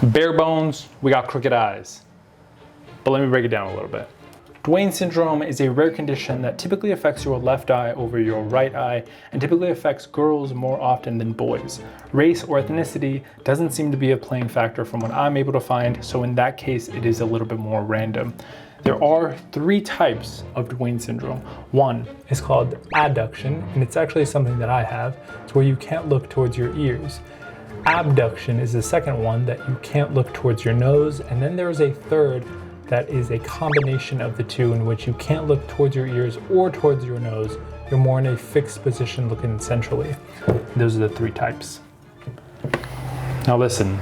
Bare bones, we got crooked eyes. But let me break it down a little bit. Duane syndrome is a rare condition that typically affects your left eye over your right eye and typically affects girls more often than boys. Race or ethnicity doesn't seem to be a playing factor from what I'm able to find, so in that case it is a little bit more random. There are 3 types of Duane syndrome. One is called adduction, and it's actually something that I have. It's where you can't look towards your ears. Abduction is the second one, that you can't look towards your nose, and then there's a third that is a combination of the two, in which you can't look towards your ears or towards your nose. You're more in a fixed position looking centrally. Those are the 3 types. Now listen,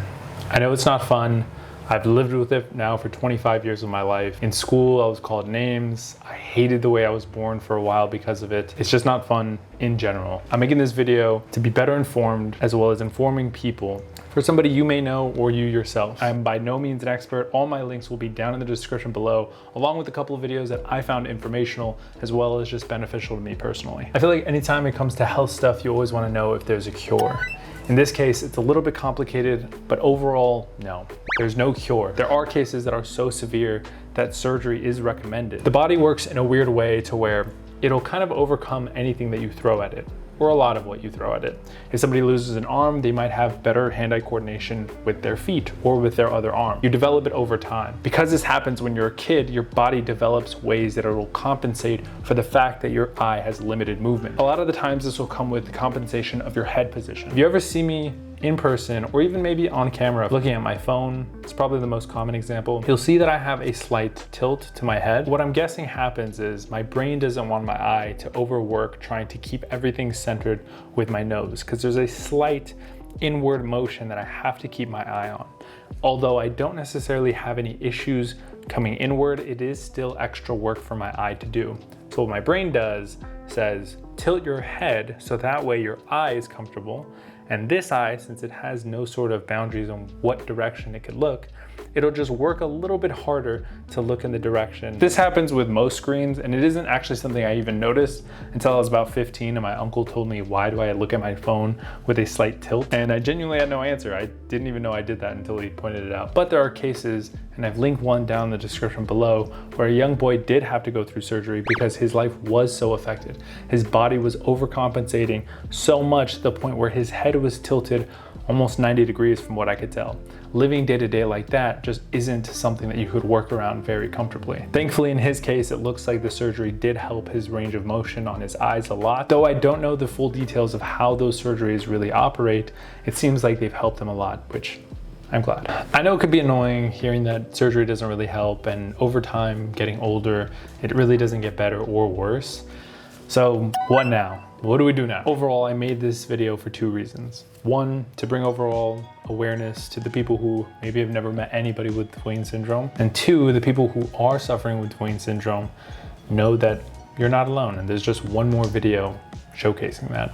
I know it's not fun. I've lived with it now for 25 years of my life. In school, I was called names. I hated the way I was born for a while because of it. It's just not fun in general. I'm making this video to be better informed, as well as informing people. For somebody you may know or you yourself. I'm by no means an expert. All my links will be down in the description below, along with a couple of videos that I found informational, as well as just beneficial to me personally. I feel like anytime it comes to health stuff, you always want to know if there's a cure. In this case, it's a little bit complicated, but overall, no, there's no cure. There are cases that are so severe that surgery is recommended. The body works in a weird way to where it'll kind of overcome anything that you throw at it, or a lot of what you throw at it. If somebody loses an arm, they might have better hand-eye coordination with their feet or with their other arm. You develop it over time. Because this happens when you're a kid, your body develops ways that it will compensate for the fact that your eye has limited movement. A lot of the times this will come with the compensation of your head position. If you ever see me in person, or even maybe on camera looking at my phone, it's probably the most common example, you'll see that I have a slight tilt to my head. What I'm guessing happens is my brain doesn't want my eye to overwork trying to keep everything centered with my nose, because there's a slight inward motion that I have to keep my eye on. Although I don't necessarily have any issues coming inward, it is still extra work for my eye to do. So what my brain does says, tilt your head so that way your eye is comfortable. And this eye, since it has no sort of boundaries on what direction it could look, it'll just work a little bit harder to look in the direction. This happens with most screens, and it isn't actually something I even noticed until I was about 15 and my uncle told me, why do I look at my phone with a slight tilt? And I genuinely had no answer. I didn't even know I did that until he pointed it out. But there are cases, and I've linked one down in the description below, where a young boy did have to go through surgery because his life was so affected. His body was overcompensating so much to the point where his head was tilted almost 90 degrees from what I could tell. Living day to day like that just isn't something that you could work around very comfortably. Thankfully, in his case, it looks like the surgery did help his range of motion on his eyes a lot. Though I don't know the full details of how those surgeries really operate, it seems like they've helped him a lot, which I'm glad. I know it could be annoying hearing that surgery doesn't really help, and over time, getting older, it really doesn't get better or worse. So what now? What do we do now? Overall, I made this video for 2 reasons. One, to bring overall awareness to the people who maybe have never met anybody with Duane syndrome. And 2, the people who are suffering with Duane syndrome know that you're not alone, and there's just one more video showcasing that.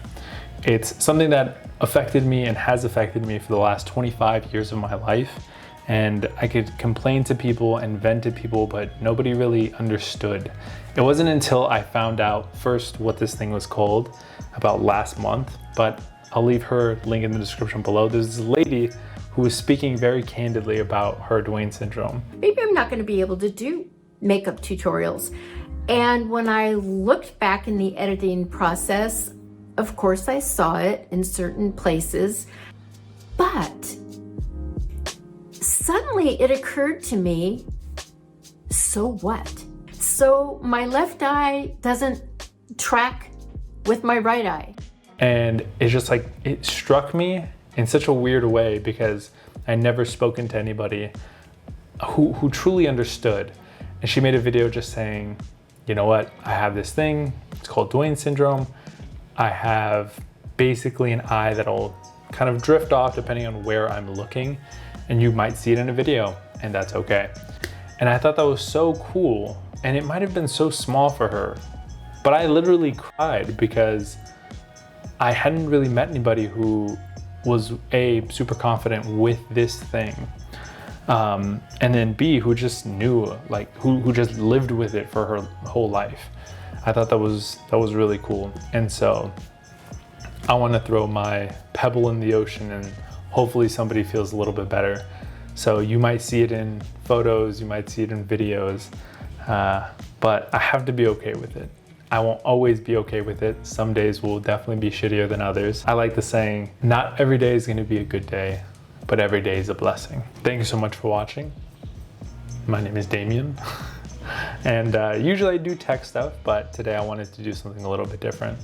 It's something that affected me and has affected me for the last 25 years of my life. And I could complain to people and vent to people, but nobody really understood. It wasn't until I found out first what this thing was called about last month, but I'll leave her link in the description below. There's this lady who was speaking very candidly about her Duane syndrome. Maybe I'm not going to be able to do makeup tutorials. And when I looked back in the editing process, of course I saw it in certain places, but suddenly it occurred to me, so what? So my left eye doesn't track with my right eye. And it's just like, it struck me in such a weird way because I'd never spoken to anybody who truly understood. And she made a video just saying, you know what, I have this thing, it's called Duane syndrome. I have basically an eye that'll kind of drift off depending on where I'm looking, and you might see it in a video, and that's okay. And I thought that was so cool, and it might have been so small for her, but I literally cried because I hadn't really met anybody who was A, super confident with this thing, and then B, who just knew, like who just lived with it for her whole life. I thought that was really cool. And so I want to throw my pebble in the ocean, and hopefully somebody feels a little bit better So you might see it in photos, you might see it in videos, but I have to be okay with it. I won't always be okay with it. Some days will definitely be shittier than others. I like the saying, not every day is gonna be a good day, but every day is a blessing. Thank you so much for watching. My name is Damien. And usually I do tech stuff, but today I wanted to do something a little bit different.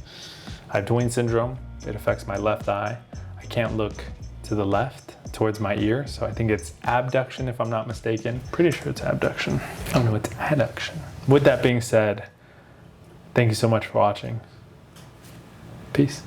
I have Duane syndrome. It affects my left eye. I can't look to the left towards my ear, so I think it's abduction if I'm not mistaken. Pretty sure it's abduction. Oh no, it's adduction. With that being said, thank you so much for watching. Peace.